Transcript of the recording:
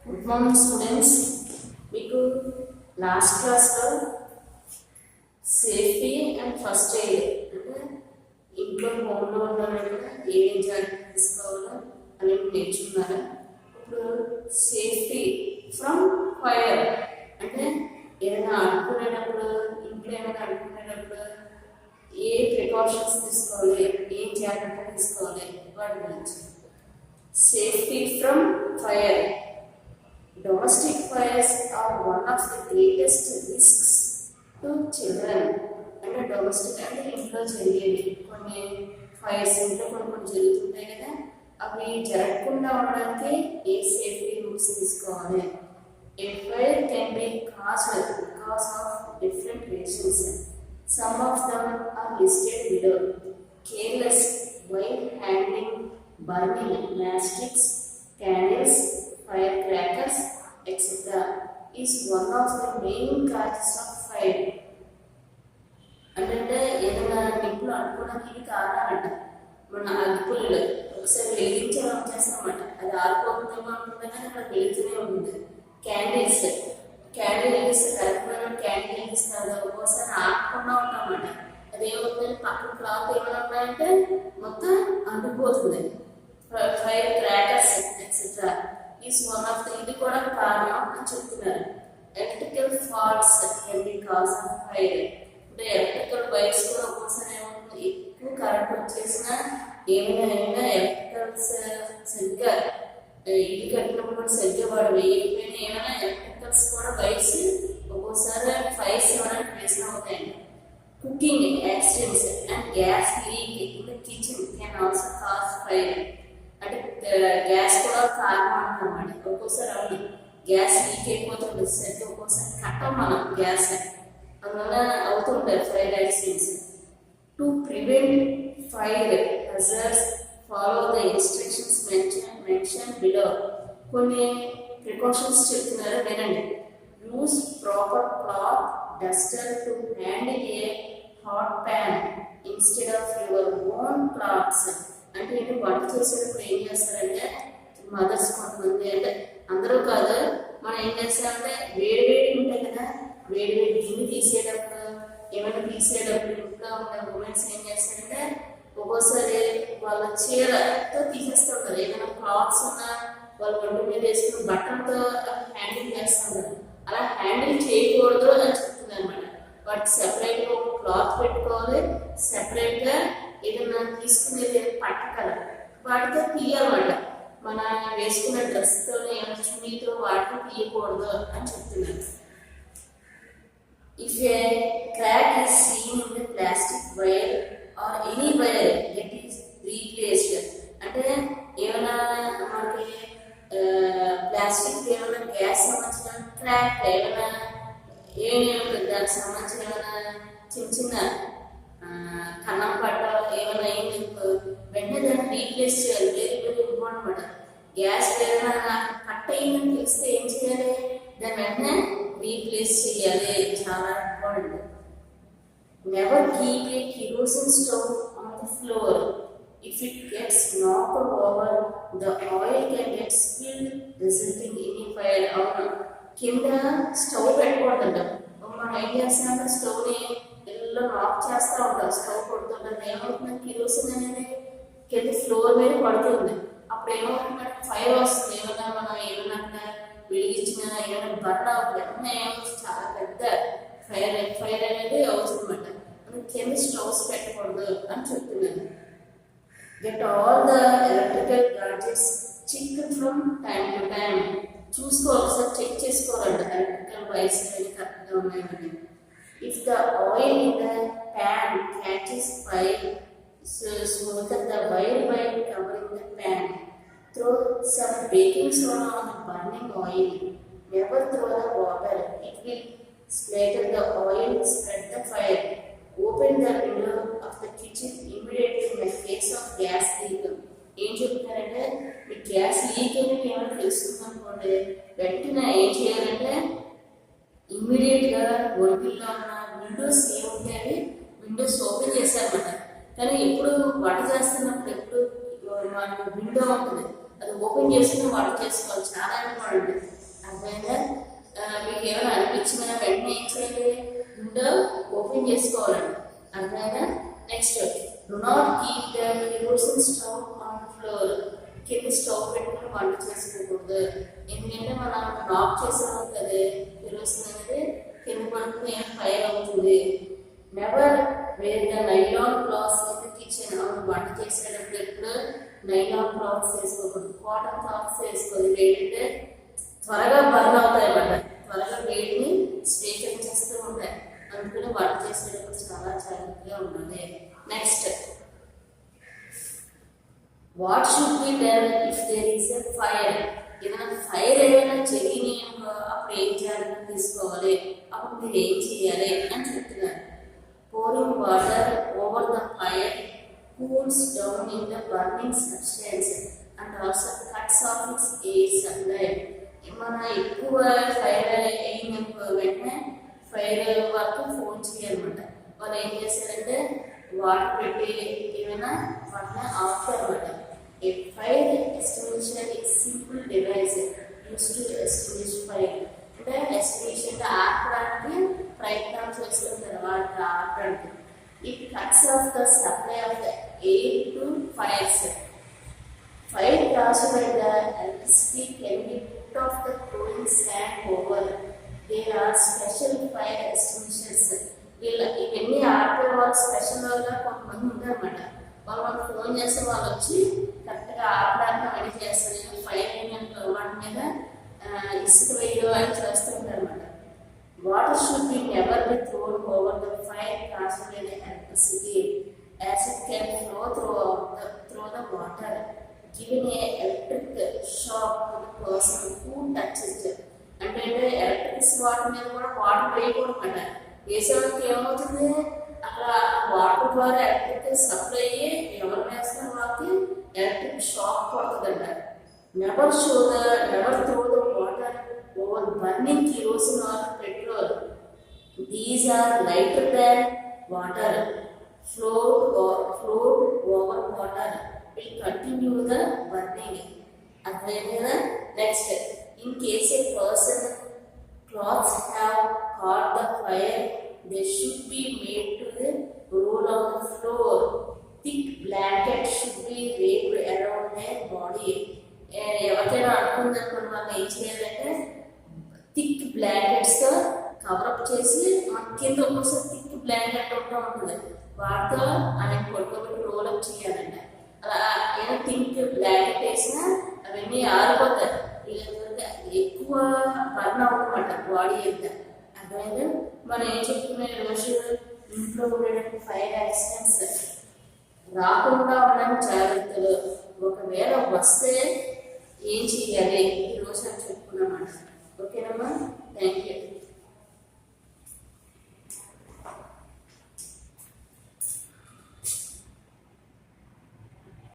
Good morning students. మీకు last క్లాస్లో safety and first aid అంటే ఇంట్లో హోమ్లో ఉన్నప్పుడు ఏం జాగ్రత్త తీసుకోవాలో అనేది నేర్చుకున్నారు. ఇప్పుడు సేఫ్టీ ఫ్రమ్ ఫైర్ అంటే ఏదైనా అనుకునేటప్పుడు, ఇంట్లో ఏమైనా అనుకునేటప్పుడు ఏ ప్రికాషన్స్ తీసుకోవాలి, ఏం జాగ్రత్త తీసుకోవాలి వాటి గురించి. Safety from fire. Domestic fires are one of the greatest risks to children. అంటే డొమెస్టిక్ అంటే ఇంట్లో జరిగేవి కొన్ని ఫైర్స్ ఇంట్లో కొన్ని జరుగుతుంటాయి కదా, అవి జరగకుండా ఉండడానికి ఏ సేఫ్టీ రూల్స్ తీసుకోవాలి. A fire can be caused because of different reasons. Some of them are listed below. Careless while handling, burning matchsticks, candles, firecrackers, etc. is one of the main causes of fire. అంటే ఏదైనా నిప్పులు అనుకోవడానికి కారణమంట. మన అగ్గిపుల్లలు ఒకసారి వెలిగించడం చేస్తామంట, అది ఆరిపోతుందేమో అనుకుంటే కానీ అక్కడ వెలుగుతూనే ఉంటుంది. క్యాండిల్స్ వెలిగిస్తే కరెక్ట్గా క్యాండిల్ వెలిగిస్తారు, ఒక్కోసారి ఆపకుండా ఉంటామంట. అదేమవుతుంది, పక్కన క్లాత్ ఏమైనా ఉన్నాయంటే మొత్తం అంటుకుపోతుంది. Fire crackers etcetera is one of the, ఇది కూడా కారణం అని చెప్తున్నారు. Electrical faults can be cause of fire. అంటే ఎలక్ట్రికల్ వైర్స్ కూడా ఒక్కోసారి ఏమవుతుంది, ఎక్కువ కరెంట్ వచ్చేసినా ఏమైనా ఎలక్ట్రికల్స్ సరిగ్గా ఇల్లు కట్టినప్పుడు కూడా సరిగ్గా వాడు వేయకపోయినా ఏమైనా ఎలక్ట్రికల్స్ కూడా వైర్స్ ఒక్కోసారి ఫైర్స్ ఇవ్వడానికి వేసిన అవుతాయండి. Cooking accidents and gas leak in the kitchen can also cause fire. అంటే గ్యాస్ కూడా కారణం అంటున్నాం. ఒక్కోసారి అవును గ్యాస్ లీక్ అయిపోతుంది, సరిగ్గా ఒక్కోసారి కట్టం మనం గ్యాస్, అందువల్ల అవుతుంటారు fire accidents. To prevent fire hazards follow the instructions mention below. కొన్ని ప్రికాషన్స్ చెప్తున్నారు, వినండి. Use proper cloth Duster to handle A hot pan instead of your own clothes. అంటే ఏంటి, వంట చేసేటప్పుడు ఏం చేస్తారంటే మదర్స్ కొంతమంది, అంటే అందరూ కాదు, మనం ఏం చేస్తామంటే వేడి ఉంటాయి కదా, వేడి గిన్నె తీసేటప్పుడు ఏమైనా తీసేటప్పుడు ఇంట్లో ఉన్న ఉమెన్స్ ఏం చేస్తారంటే ఒక్కోసారి వాళ్ళ చీరతో తీసేస్తుంటారు. ఏమైనా క్లాత్స్ ఉన్నా వాళ్ళ ఒంటి మీద వేసుకుని బట్టలతో హ్యాండిల్ చేస్తుంటారు. అలా హ్యాండిల్ చేయకూడదు అని చెప్తుంది అనమాట. వాటికి సెపరేట్గా ఒక క్లాత్ పెట్టుకోవాలి, సెపరేట్గా ఏదైనా తీసుకునేది పట్టకల వాటితో తీయాలన్నమాట. మన వేసుకున్న డ్రెస్తో ఏమైనా చున్నీతో వాటిని తీయకూడదు అని చెప్తున్నారు. If A crack is seen in the plastic wire or any wire it is replaced. అంటే ఏమైనా మనకి ప్లాస్టిక్ ఏమైనా గ్యాస్ సంబంధించిన క్రాక్ ఏమైనా ఏమేమి దానికి సంబంధించిన ఏమైనా చిన్న కన్నం పట్ట ఏమైనా అయింది వెంటనే దాన్ని రీప్లేస్ చేయాలి. Very very important. గ్యాస్ ఏమైనా కట్ అయిందని తెలిస్తే ఏం చేయాలి, దాన్ని వెంటనే రీప్లేస్ చేయాలి, చాలా important. Never keep a kerosene stove on the floor. If it gets knocked over the oil can get spilled resulting in a fire. అవును, కింద స్టవ్ పెట్టకూడదంట. మనం ఏం చేస్తామంటే స్టవ్ని ఎల్లో నాక్ చేస్తూ ఉంటాం, స్టవ్ కొడుతుంటాం. ఏమవుతుంది, కిరోసిన్ అనేది కింద ఫ్లోర్ మీద పడుతుంది. అప్పుడు ఏమవుతుందంటే ఫైర్ వస్తుంది. ఏమైనా వెలిగించిన ఏమైనా బర్న్ అవుతుంది, చాలా పెద్ద ఫైర్ అనేది అవుతుందన్నమాట. కింద స్టవ్స్ పెట్టకూడదు అని చెప్తున్నాను. Get all the electrical gadgets check from time to time. చూసుకోవాలి, ఒకసారి చెక్ చేసుకోవాలంట ఎలక్ట్రికల్ వైర్స్ అనేది కరెక్ట్గా ఉన్నాయని. If the oil in the pan catches fire, smother the wire by covering the pan. Throw some baking soda on the burning oil. Never throw the water. It will splatter the oil, spread the fire. Open the window of the kitchen immediately in the case of gas leak. ఏం చెప్తున్నారంటే మీ gas leak అని ఏమైనా తెలుస్తుంది అనుకోండి, వెంటనే ఏం చేయాలంటే ఇమ్మీడియట్గా ఒంటిలో ఉన్న విండోస్ ఏముంటాయని విండోస్ ఓపెన్ చేశారన్నమాట. కానీ ఎప్పుడు వంట చేస్తున్నప్పుడు ఎప్పుడు మనకు విండో ఉంటుంది, అది ఓపెన్ చేసుకుని వంట చేసుకోవాలి, చాలా ఇంపార్టెంట్. అర్థమైందా? మీకు ఏమైనా అనిపించినా వెంటనే ఏం చేయాలి, విండో ఓపెన్ చేసుకోవాలండి. అర్థమైందా? Next, do not keep the kerosene stove on floor. కింద స్టవ్ పెట్టుకుని వంట చేసుకోకూడదు. ఎందుకంటే మనం నాక్ చేసాము కదా, కెరోసిన్ అనేది కింద పడుకుని ఫైర్ అవుతుంది. Never wear the nylon clothes in the kitchen. అవును, వంట చేసేటప్పుడు ఎప్పుడు నైలాన్ క్లాత్స్ వేసుకోకూడదు, కాటన్ క్లాత్స్ వేసుకోవాలి. ఏంటంటే త్వరగా బర్న్ అవుతాయి అన్నమాట, త్వరగా వేడిని స్వీకరించేస్తూ ఉంటాయి. అందుకని వంట చేసేటప్పుడు చాలా జాగ్రత్తగా ఉండాలి. Next, what should be done if there is a fire. ఏదైనా ఫైర్ ఏమైనా జరిగినాయి అప్పుడు ఏం చేయాలని తీసుకోవాలి, అప్పుడు మీరు ఏం చేయాలి అని చెప్తున్నారు. pouring water over the fire cools down in the burning substance and also cuts off its air supply. మన ఎక్కువ ఫైర్ అయినప్పుడు వెంటనే ఫైర్ వాళ్ళకి ఫోన్ చేయాలన్నమాట. వాళ్ళు ఏం చేస్తారంటే వాటర్ పెట్టి ఏమైనా వాటిని ఆపుతారన్నమాట. A fire extinguisher is simple device used to extinguish fire. అంటే ఎస్టిమేషన్ ఆపడానికి ప్రయత్నం చేస్తుంటారు వాటిని ఆపడానికి. It cuts off the supply of the air to fires. Fire caused by the electricity can be put off the cooling stand over. There are special fire extinguishers. ఇవన్నీ ఆపే వాళ్ళు స్పెషల్గా కొంతమంది ఉంటారన్నమాట. వాళ్ళు మనకు ఫోన్ చేస్తే వాళ్ళు వచ్చి కరెక్ట్గా ఆపడానికి అవన్నీ చేస్తారు. ఫైర్ అయిన వాటి మీద ఇసుక వేయడం అని చేస్తుంటారు అన్నమాట. Water should be never be throne over the fire caused by the electricity as it can flow through the water, giving a electric shock to the person who touches it. అంటే electric water మీద కూడా water వేయకూడదు అన్నమాట. వేసేవాళ్ళకి ఏమవుతుంది, అక్కడ water ద్వారా electric supply అయ్యి ఎవరు వేస్తున్న వాళ్ళకి ఎలక్ట్రిక్ షాక్ పడుతుందంట. Never throw the water over burning kerosene or petrol. These are lighter than water. Float over water will continue the burning. అర్థమైందా? Next, in case a person cloths have caught the fire, they should be made to roll on the floor. Thick blanket should be wrapped around their body. ఎవరికైనా అనుకుందనుకున్న వాళ్ళు ఏం చేయాలంటే thick బ్లాంకెట్స్తో cover up చేసి మన కింద ఒక్కోసారి thick blanket ఉంటా ఉంటుంది, వాటితో ఆయన పడుకోబెట్టి రోలప్ చేయాలంట. అలా ఏదో థిక్ బ్లాంకెట్ వేసినా అవన్నీ ఆరిపోతాయి, ఎక్కువ బర్న్ అవ్వమాట బాడీ అంతా. అర్థమైంది? మనం ఏం చెప్తున్నా రోజు ఇంట్లో ఉండేటప్పుడు ఫైర్ యాక్సిడెంట్స్ రాకుండా ఉండడానికి జాగ్రత్తలు. ఒకవేళ వస్తే ఏం చేయాలి ఈరోజు అని